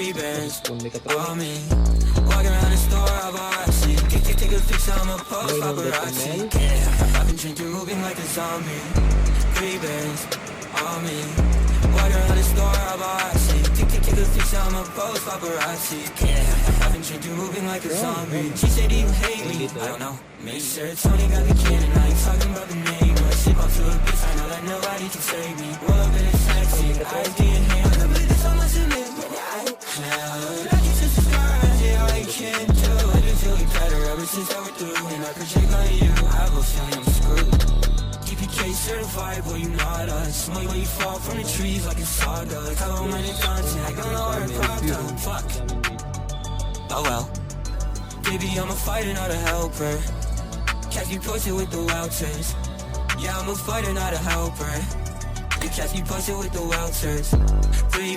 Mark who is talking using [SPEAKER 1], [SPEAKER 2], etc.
[SPEAKER 1] 3 bands
[SPEAKER 2] May katrona.
[SPEAKER 1] on me. Walking around the store, I bought see. Take a picture, I'ma post paparazzi. Yeah, I've been drinking, moving like a zombie. 3 bands on me. Walking around the store, I bought see. Take a picture, I'ma post paparazzi. Yeah, I've been drinking, moving like a zombie. She said, do you hate me? I don't know. Make sure Tony got the kid and I ain't talking about the name. I ship up to a bitch, I know that nobody can save me. Roll up in a taxi, eyes getting hammered. I believe this on my cement, but I get to subscribe, yeah, all you can do. I just feel like better ever since I went through. And I project on you, I have a feeling I'm screwed. EPK certified, boy, you not us. Smoke when you fall from the trees like a sawdust. I don't mind the content, I don't know where it popped up. Fuck. Oh well. Baby, I'm a fighter, not a helper. Catch me posted with the welters. Yeah, I'm a fighter, not a helper. You catch me posted with the welters. 3